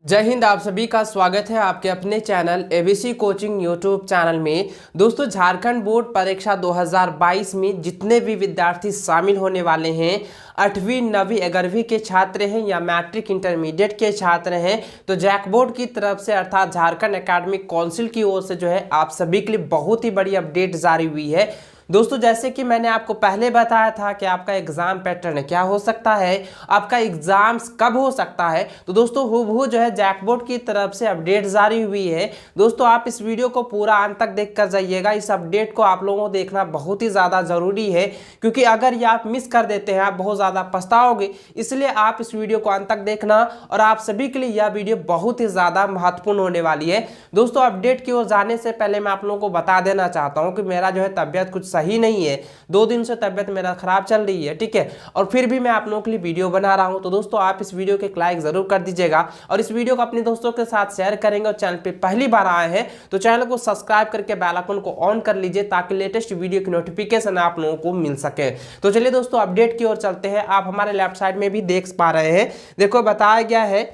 जय हिंद। आप सभी का स्वागत है आपके अपने channel ABC coaching YouTube channel में। दोस्तों, झारखंड बोर्ड परीक्षा 2022 में जितने भी विद्यार्थी शामिल होने वाले हैं, 8वीं 9वीं 11वीं के छात्र हैं या मैट्रिक इंटरमीडिएट के छात्र हैं, तो जैक बोर्ड की तरफ से अर्थात झारखंड एकेडमिक काउंसिल की ओर से जो है आप सभी के लिए बहुत ही बड़ी अपडेट जारी हुई है। दोस्तों, जैसे कि मैंने आपको पहले बताया था कि आपका एग्जाम पैटर्न क्या हो सकता है, आपका एग्जाम्स कब हो सकता है, तो दोस्तों हूबहू जो है जैक बोर्ड की तरफ से अपडेट जारी हुई है। दोस्तों, आप इस वीडियो को पूरा अंत तक देख कर जाइएगा। इस अपडेट को आप लोगों को देखना बहुत ही ज़्यादा ज़रूरी है, क्योंकि अगर ये आप मिस कर देते हैं आप बहुत ज़्यादा पछताओगे। इसलिए आप इस वीडियो को अंत तक देखना, और आप सभी के लिए यह वीडियो बहुत ही ज़्यादा महत्वपूर्ण होने वाली है। दोस्तों, अपडेट की ओर जाने से पहले मैं आप लोगों को बता देना चाहता हूँ कि मेरा जो है तबीयत कुछ सही नहीं है। 2 दिन से तबीयत मेरा खराब चल रही है, ठीक है, और फिर भी मैं आप लोगों के लिए वीडियो बना रहा हूं। तो दोस्तों, आप इस वीडियो के लाइक जरूर कर दीजिएगा और इस वीडियो को अपने दोस्तों के साथ शेयर करेंगे। और चैनल पे पहली बार आए हैं तो चैनल को सब्सक्राइब करके बेल आइकन को ऑन कर लीजिए, ताकि लेटेस्ट वीडियो की नोटिफिकेशन आप लोगों को मिल सके। तो चलिए दोस्तों, अपडेट की ओर चलते हैं। आप हमारे लेफ्ट साइड में भी देख पा रहे हैं, देखो बताया गया है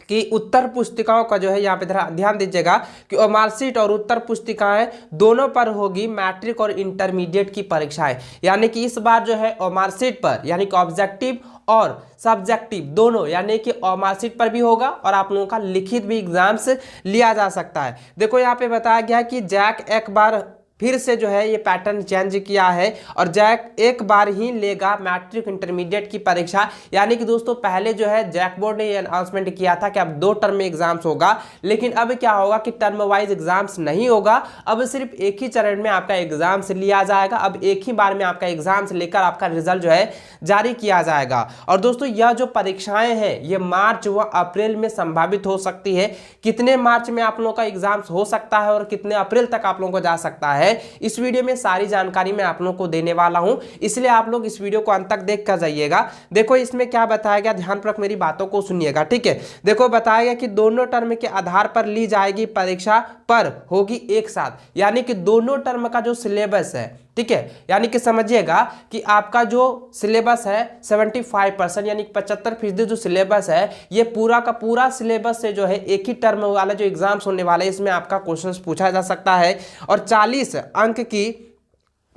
कि उत्तर पुस्तिकाओं का जो है यहाँ पे ध्यान दीजिएगा कि मार्कशीट और उत्तर पुस्तिकाएं दोनों पर होगी मैट्रिक और इंटरमीडिएट की परीक्षाएं। यानी कि इस बार जो है मार्कशीट पर यानी कि ऑब्जेक्टिव और सब्जेक्टिव दोनों, यानी कि मार्कशीट पर भी होगा और आप लोगों का लिखित भी एग्जाम्स लिया जा सकता है। देखो यहाँ पे बताया गया कि जैक एक बार फिर से जो है ये पैटर्न चेंज किया है और जैक एक बार ही लेगा मैट्रिक इंटरमीडिएट की परीक्षा। यानी कि दोस्तों, पहले जो है जैक बोर्ड ने ये अनाउंसमेंट किया था कि अब 2 टर्म में एग्जाम्स होगा, लेकिन अब क्या होगा कि टर्म वाइज एग्जाम्स नहीं होगा। अब सिर्फ एक ही चरण में आपका एग्जाम्स लिया जाएगा। अब एक ही बार में आपका एग्जाम्स लेकर आपका रिजल्ट जो है जारी किया जाएगा। और दोस्तों, यह जो परीक्षाएं हैं ये मार्च व अप्रैल में संभावित हो सकती है। कितने मार्च में आप लोगों का एग्जाम्स हो सकता है और कितने अप्रैल तक आप लोगों को जा सकता है, इस वीडियो में सारी जानकारी मैं आप लोगों को देने वाला हूं। इसलिए आप लोग इस वीडियो को अंत तक देख कर जाइएगा। देखो इसमें क्या बताया गया, ध्यानपूर्वक मेरी बातों को सुनिएगा, ठीक है। देखो बताया गया कि दोनों टर्म के आधार पर ली जाएगी परीक्षा, पर होगी एक साथ। यानी कि दोनों टर्म का जो सिलेबस है, ठीक है, यानी कि समझिएगा कि आपका जो सिलेबस है 75% यानी 75% जो सिलेबस है, ये पूरा का पूरा सिलेबस से जो है एक ही टर्म वाला जो एग्जाम्स होने वाला है इसमें आपका क्वेश्चंस पूछा जा सकता है। और 40 अंक की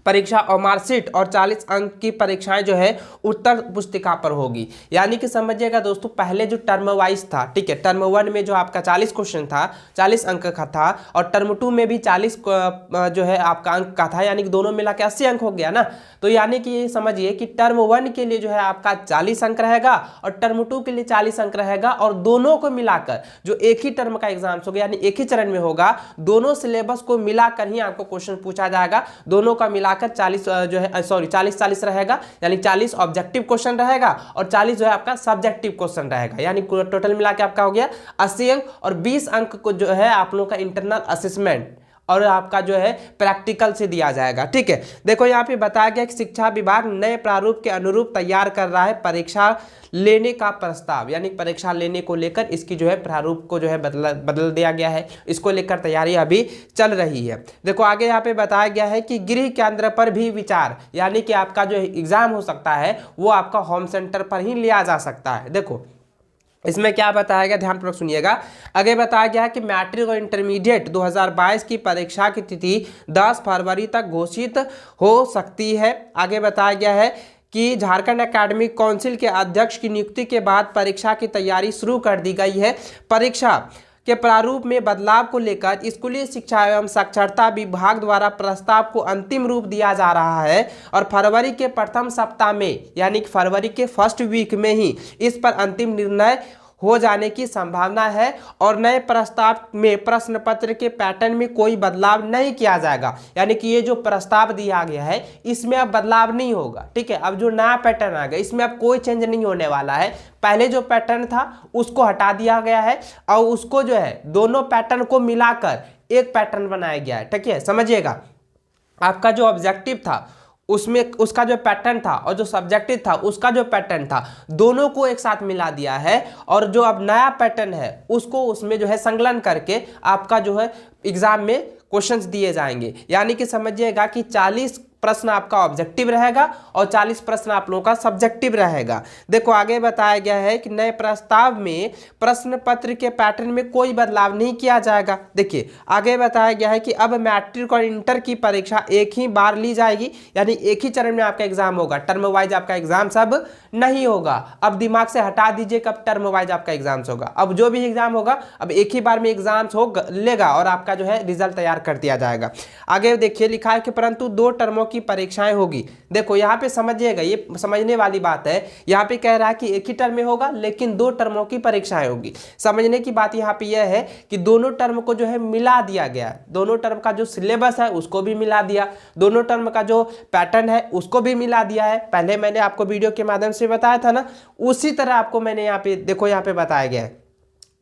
परीक्षा और मार्कशीट और 40 अंक की परीक्षाएं जो है उत्तर पुस्तिका पर होगी। यानी कि समझिएगा दोस्तों, पहले जो टर्म वाइज था, ठीक है, टर्म 1 में जो आपका 40 क्वेश्चन था, 40 अंक का था, और टर्म 2 में भी 40 जो है आपका अंक का था, यानी कि दोनों मिला के 80 अंक हो गया ना। तो यानी कि ये समझिए कि टर्म 1 के लिए जो है आपका 40 अंक रहेगा और टर्म 2 के लिए 40 अंक रहेगा, और दोनों को मिलाकर जो एक ही टर्म का एग्जाम होगा यानी एक ही चरण में होगा, दोनों सिलेबस को मिलाकर ही आपको क्वेश्चन पूछा जाएगा। दोनों का मिलाकर 40 जो है 40 रहेगा, यानी 40 ऑब्जेक्टिव क्वेश्चन रहेगा और 40 जो है आपका सब्जेक्टिव क्वेश्चन रहेगा। यानी टोटल मिला के आपका हो गया 80 अंक, और 20 अंक को जो है आप लोगों का इंटरनल असेसमेंट और आपका जो है प्रैक्टिकल से दिया जाएगा, ठीक है। देखो यहाँ पे बताया गया कि शिक्षा विभाग नए प्रारूप के अनुरूप तैयार कर रहा है परीक्षा लेने का प्रस्ताव। यानी परीक्षा लेने को लेकर इसकी जो है प्रारूप को जो है बदल दिया गया है। इसको लेकर तैयारी अभी चल रही है। देखो आगे यहाँ पे बताया गया है कि गृह केंद्र पर भी विचार, यानी कि आपका जो एग्जाम हो सकता है वो आपका होम सेंटर पर ही लिया जा सकता है। देखो इसमें क्या बताया गया, ध्यानपूर्वक सुनिएगा। आगे बताया गया है कि मैट्रिक और इंटरमीडिएट 2022 की परीक्षा की तिथि 10 फरवरी तक घोषित हो सकती है। आगे बताया गया है कि झारखंड एकेडमिक काउंसिल के अध्यक्ष की नियुक्ति के बाद परीक्षा की तैयारी शुरू कर दी गई है। परीक्षा के प्रारूप में बदलाव को लेकर स्कूली शिक्षा एवं साक्षरता विभाग द्वारा प्रस्ताव को अंतिम रूप दिया जा रहा है, और फरवरी के प्रथम सप्ताह में यानी कि फरवरी के फर्स्ट वीक में ही इस पर अंतिम निर्णय हो जाने की संभावना है। और नए प्रस्ताव में प्रश्न पत्र के पैटर्न में कोई बदलाव नहीं किया जाएगा। यानी कि ये जो प्रस्ताव दिया गया है इसमें अब बदलाव नहीं होगा, ठीक है। अब जो नया पैटर्न आ गया इसमें अब कोई चेंज नहीं होने वाला है। पहले जो पैटर्न था उसको हटा दिया गया है और उसको जो है दोनों पैटर्न को मिलाकर एक पैटर्न बनाया गया है, ठीक है। समझिएगा, आपका जो ऑब्जेक्टिव था उसमें उसका जो पैटर्न था और जो सब्जेक्टिव था उसका जो पैटर्न था, दोनों को एक साथ मिला दिया है, और जो अब नया पैटर्न है उसको उसमें जो है संकलन करके आपका जो है एग्जाम में क्वेश्चंस दिए जाएंगे। यानी कि समझिएगा कि 40 प्रश्न आपका ऑब्जेक्टिव रहेगा और 40 प्रश्न आप लोगों का सब्जेक्टिव रहेगा। देखो आगे बताया गया है कि नए प्रस्ताव में प्रश्न पत्र के पैटर्न में कोई बदलाव नहीं किया जाएगा। देखिए आगे बताया गया है कि अब मैट्रिक और इंटर की परीक्षा एक ही बार ली जाएगी, यानी एक ही चरण में आपका एग्जाम होगा, टर्म वाइज आपका एग्जाम सब नहीं होगा। अब दिमाग से हटा दीजिए कब टर्म वाइज आपका एग्जाम्स होगा, अब जो भी एग्जाम होगा अब एक ही बार में एग्जाम्स हो लेगा और आपका जो है रिजल्ट तैयार कर दिया जाएगा। आगे देखिए लिखा है कि परंतु 2 टर्मों की परीक्षाएं होगी। देखो यहाँ पे समझिएगा, ये समझने वाली बात है। यहाँ पे कह रहा है कि एक ही टर्म में होगा लेकिन 2 टर्मों की परीक्षाएं होगी। समझने की बात यहाँ पे यह है कि दोनों टर्म को जो है मिला दिया गया, दोनों टर्म का जो सिलेबस है उसको भी मिला दिया, दोनों टर्म का जो पैटर्न है उसको भी मिला दिया है। पहले मैंने आपको वीडियो के माध्यम से बताया था ना, उसी तरह आपको मैंने यहाँ पे देखो यहाँ पे बताया गया है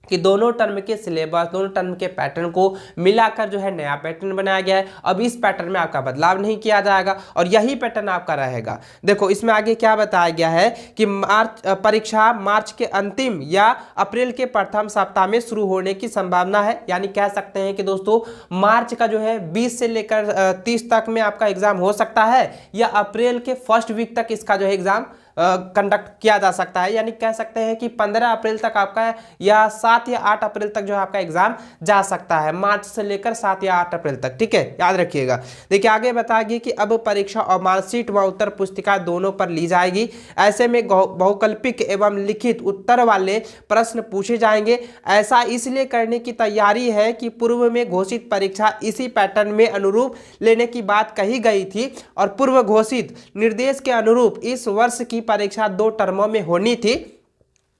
कि दोनों टर्म के सिलेबस, दोनों टर्म के पैटर्न को मिलाकर जो है नया पैटर्न बनाया गया है। अब इस पैटर्न में आपका बदलाव नहीं किया जाएगा और यही पैटर्न आपका रहेगा। देखो इसमें आगे क्या बताया गया है कि परीक्षा मार्च के अंतिम या अप्रैल के प्रथम सप्ताह में शुरू होने की संभावना है। यानी कह सकते हैं कि दोस्तों मार्च का जो है 20 से लेकर 30 तक में आपका एग्जाम हो सकता है या अप्रैल के फर्स्ट वीक तक इसका जो है एग्जाम कंडक्ट किया जा सकता है। यानी कह सकते हैं कि 15 अप्रैल तक आपका या 7 या 8 अप्रैल तक जो है आपका एग्जाम जा सकता है, मार्च से लेकर 7 या 8 अप्रैल तक। ठीक है, याद रखिएगा। देखिए आगे बताएगी कि अब परीक्षा और मार्कशीट व उत्तर पुस्तिका दोनों पर ली जाएगी। ऐसे में बहुकल्पिक एवं लिखित उत्तर वाले प्रश्न पूछे जाएंगे। ऐसा इसलिए करने की तैयारी है कि पूर्व में घोषित परीक्षा इसी पैटर्न में अनुरूप लेने की बात कही गई थी और पूर्व घोषित निर्देश के अनुरूप इस वर्ष की परीक्षा 2 टर्मों में होनी थी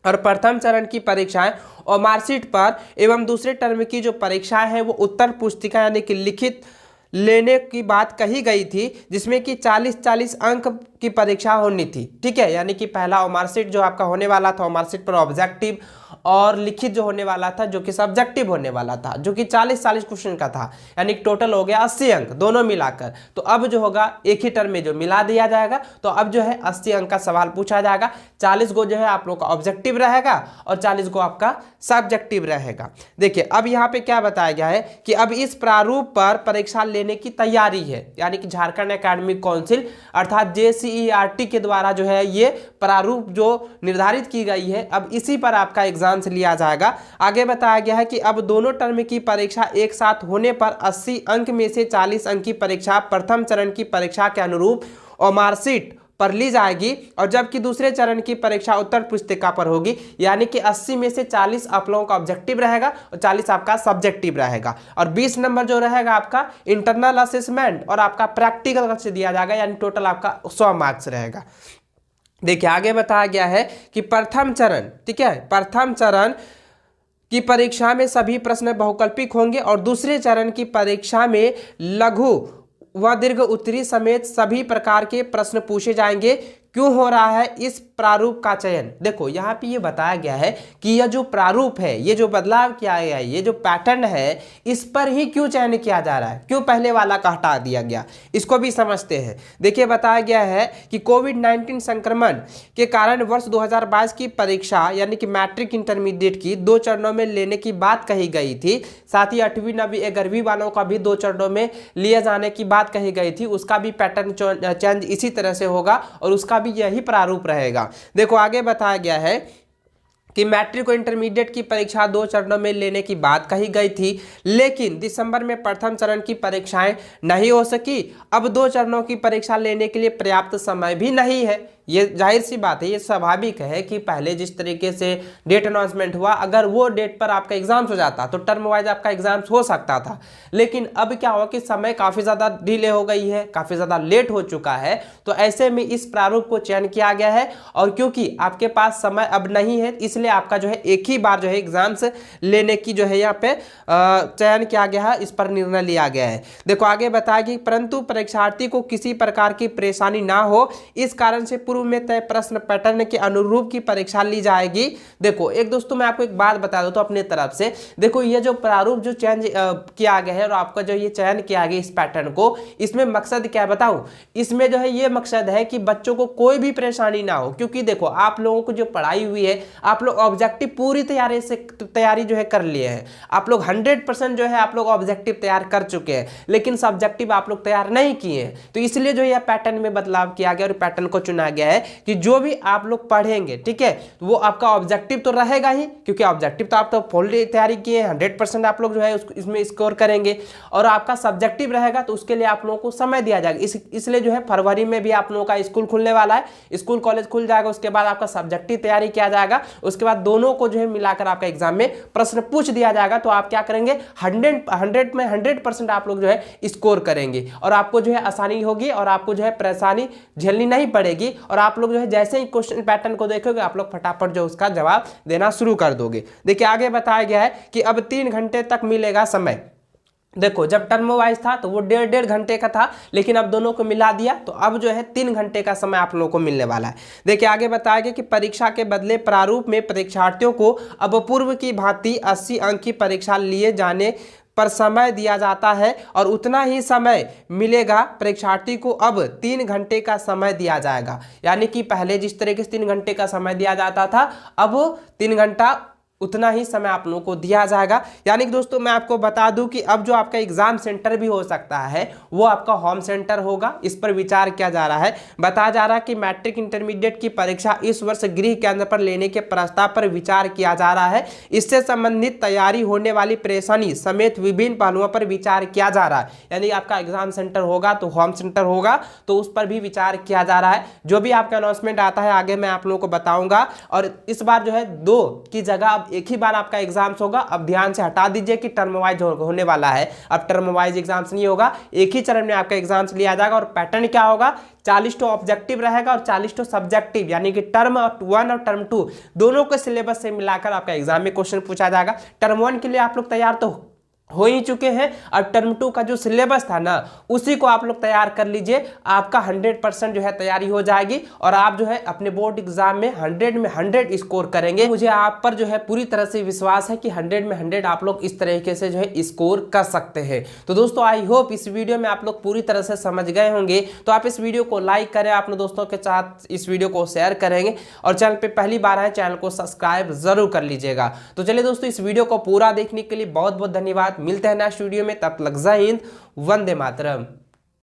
और प्रथम चरण की परीक्षाएं और मार्कशीट पर एवं दूसरे टर्म की जो परीक्षाएं हैं वो उत्तर पुस्तिका यानी कि लिखित लेने की बात कही गई थी, जिसमें कि 40-40 अंक की परीक्षा होनी थी। ठीक है, यानी कि पहला मार्कशीट जो आपका होने वाला था, मार्कशीट पर ऑब्जेक्टिव और लिखित जो होने वाला था जो कि सब्जेक्टिव होने वाला था, जो कि 40-40 क्वेश्चन का था, यानी टोटल हो गया 80 अंक दोनों मिलाकर। तो अब जो होगा एक ही टर्म में जो मिला दिया जाएगा, तो अब जो है 80 अंक का सवाल पूछा जाएगा। 40 गो जो है आप लोग का ऑब्जेक्टिव रहेगा और 40 गो आपका सब्जेक्टिव रहेगा। देखिए अब यहाँ पे क्या बताया गया है कि अब इस प्रारूप पर परीक्षा लेने की तैयारी है, यानी कि झारखंड एकेडमिक काउंसिल अर्थात JCERT के द्वारा जो है ये प्रारूप जो निर्धारित की गई है, अब इसी पर आपका एग्जाम से लिया जाएगा। आगे बताया गया है कि अब दोनों टर्म की परीक्षा एक साथ होने पर 80 अंक में से 40 अंक की परीक्षा प्रथम चरण की परीक्षा के अनुरूप और मार्कशीट पर ली जाएगी और जबकि दूसरे चरण की परीक्षा उत्तर पुस्तिका पर होगी। यानी कि 80 में से 40 आप लोगों का ऑब्जेक्टिव रहेगा और 40 आपका सब्जेक्टिव रहेगा और 20 नंबर जो रहेगा आपका इंटरनल असेसमेंट और आपका प्रैक्टिकल से दिया जाएगा, यानी टोटल आपका 100 मार्क्स रहेगा। देखिए आगे बताया गया है कि प्रथम चरण, ठीक है, प्रथम चरण की परीक्षा में सभी प्रश्न बहुकल्पिक होंगे और दूसरे चरण की परीक्षा में लघु व दीर्घ उत्तरी समेत सभी प्रकार के प्रश्न पूछे जाएंगे। क्यों हो रहा है इस प्रारूप का चयन? देखो यहाँ पे ये बताया गया है कि यह जो प्रारूप है, ये जो बदलाव किया गया है, ये जो पैटर्न है, इस पर ही क्यों चयन किया जा रहा है, क्यों पहले वाला का हटा दिया गया, इसको भी समझते हैं। देखिए बताया गया है कि कोविड-19 संक्रमण के कारण वर्ष 2022 की परीक्षा यानी कि मैट्रिक इंटरमीडिएट की 2 चरणों में लेने की बात कही गई थी। साथ ही 8वीं 9वीं 11वीं वालों का भी 2 चरणों में लिए जाने की बात कही गई थी, उसका भी पैटर्न चेंज इसी तरह से होगा और उसका भी यही प्रारूप रहेगा। देखो आगे बताया गया है कि मैट्रिक और इंटरमीडिएट की परीक्षा 2 चरणों में लेने की बात कही गई थी, लेकिन दिसंबर में प्रथम चरण की परीक्षाएं नहीं हो सकी। अब 2 चरणों की परीक्षा लेने के लिए पर्याप्त समय भी नहीं है। ये जाहिर सी बात है, ये स्वाभाविक है कि पहले जिस तरीके से डेट अनाउंसमेंट हुआ, अगर वो डेट पर आपका एग्जाम्स हो जाता तो टर्म वाइज आपका एग्जाम्स हो सकता था, लेकिन अब क्या हुआ कि समय काफ़ी ज़्यादा डिले हो गई है, काफ़ी ज़्यादा लेट हो चुका है। तो ऐसे में इस प्रारूप को चयन किया गया है और क्योंकि आपके पास समय अब नहीं है, इसलिए आपका जो है एक ही बार जो है एग्जाम्स लेने की जो है यहाँ पे चयन किया गया है, इस पर निर्णय लिया गया है। देखो आगे बताया कि परंतु परीक्षार्थी को किसी प्रकार की परेशानी ना हो, इस कारण से पूर्व में तय प्रश्न पैटर्न के अनुरूप की परीक्षा ली जाएगी। देखो एक दोस्तों मैं आपको एक बात बता दूं तो अपने तरफ से, देखो ये जो प्रारूप जो चेंज किया गया है और आपका जो ये चयन किया गया इस पैटर्न को, इसमें मकसद क्या है बताऊं? इसमें जो है ये मकसद है कि बच्चों को कोई भी परेशानी ना हो, क्योंकि देखो आप लोगों को जो पढ़ाई हुई है, आप लोग ऑब्जेक्टिव पूरी तैयारी जो है कर लिए हैं, आप लोग 100% जो है आप लोग ऑब्जेक्टिव तैयार कर चुके हैं, लेकिन सब्जेक्टिव आप लोग तैयार नहीं किए हैं। तो इसलिए जो यह पैटर्न में बदलाव किया गया और पैटर्न को चुना गया है कि जो भी आप लोग पढ़ेंगे, ठीक है, वो आपका ऑब्जेक्टिव तो रहेगा ही, क्योंकि ऑब्जेक्टिव तो आप तो फुल तैयारी किए हैं, 100% आप लोग जो है इसमें स्कोर करेंगे, और आपका सब्जेक्टिव रहेगा तो उसके लिए आप लोगों को समय दिया जाएगा। इसलिए जो है फरवरी में भी आप लोगों का स्कूल खुलने वाला है, स्कूल कॉलेज खुल जाएगा, उसके बाद आपका सब्जेक्टिव तैयारी किया जाएगा, उसके बाद दोनों को जो है मिलाकर आपका एग्जाम में प्रश्न पूछ दिया जाएगा। तो आप क्या करेंगे, 100 में 100% आप लोग जो है स्कोर करेंगे और आपको जो है आसानी होगी और आपको जो है परेशानी झेलनी नहीं पड़ेगी, और आप लोग जो है जैसे ही क्वेश्चन पैटर्न को देखोगे आप लोग फटाफट जो उसका जवाब देना शुरू कर दोगे। देखिए आगे बताया गया है कि अब 3 घंटे तक मिलेगा समय। देखो जब टर्म वाइज था तो वो 1.5 घंटे का था, लेकिन अब दोनों को मिला दिया तो अब जो है 3 घंटे का समय आप लोगों को मिलने वाला है। देखिए आगे बताया गया कि परीक्षा के बदले प्रारूप में परीक्षार्थियों को अब पूर्व की भांति 80 अंक की परीक्षा लिए जाने पर समय दिया जाता है, और उतना ही समय मिलेगा परीक्षार्थी को, अब 3 घंटे का समय दिया जाएगा। यानी कि पहले जिस तरीके से 3 घंटे का समय दिया जाता था, अब 3 घंटा उतना ही समय आप लोगों को दिया जाएगा। यानी कि दोस्तों मैं आपको बता दूं कि अब जो आपका एग्जाम सेंटर भी हो सकता है वो आपका होम सेंटर होगा, इस पर विचार किया जा रहा है। बताया जा रहा है कि मैट्रिक इंटरमीडिएट की परीक्षा इस वर्ष गृह केंद्र पर लेने के प्रस्ताव पर विचार किया जा रहा है। इससे संबंधित तैयारी होने वाली परेशानी समेत विभिन्न पहलुओं पर विचार किया जा रहा है। यानी आपका एग्जाम सेंटर होगा तो होम सेंटर होगा, तो उस पर भी विचार किया जा रहा है। जो भी आपका अनाउंसमेंट आता है आगे मैं आप लोगों को बताऊंगा। और इस बार जो है 2 की जगह एक ही बार आपका एग्जाम्स होगा। अब ध्यान से हटा दीजिए कि टर्म वाइज होने वाला है, अब टर्म वाइज एग्जाम्स नहीं होगा, एक ही चरण में आपका एग्जाम्स लिया जाएगा। और पैटर्न क्या होगा, 40 तो ऑब्जेक्टिव रहेगा और 40 तो सब्जेक्टिव, यानी कि टर्म 1 और टर्म 2 दोनों के सिलेबस से मिलाकर आपका एग्जाम में क्वेश्चन पूछा जाएगा। टर्म 1 के लिए आप लोग तैयार तो हो ही चुके हैं, और टर्म 2 का जो सिलेबस था ना उसी को आप लोग तैयार कर लीजिए, आपका 100% जो है तैयारी हो जाएगी और आप जो है अपने बोर्ड एग्जाम में 100 में 100 स्कोर करेंगे। मुझे आप पर जो है पूरी तरह से विश्वास है कि 100 में 100 आप लोग इस तरीके से जो है स्कोर कर सकते हैं। तो दोस्तों आई होप इस वीडियो में आप लोग पूरी तरह से समझ गए होंगे। तो आप इस वीडियो को लाइक करें, अपने दोस्तों के साथ इस वीडियो को शेयर करेंगे, और चैनल पर पहली बार आए चैनल को सब्सक्राइब जरूर कर लीजिएगा। तो चलिए दोस्तों इस वीडियो को पूरा देखने के लिए बहुत बहुत धन्यवाद। मिलते हैं नेक्स्ट वीडियो में, तब तक जय हिंद, वंदे मातरम।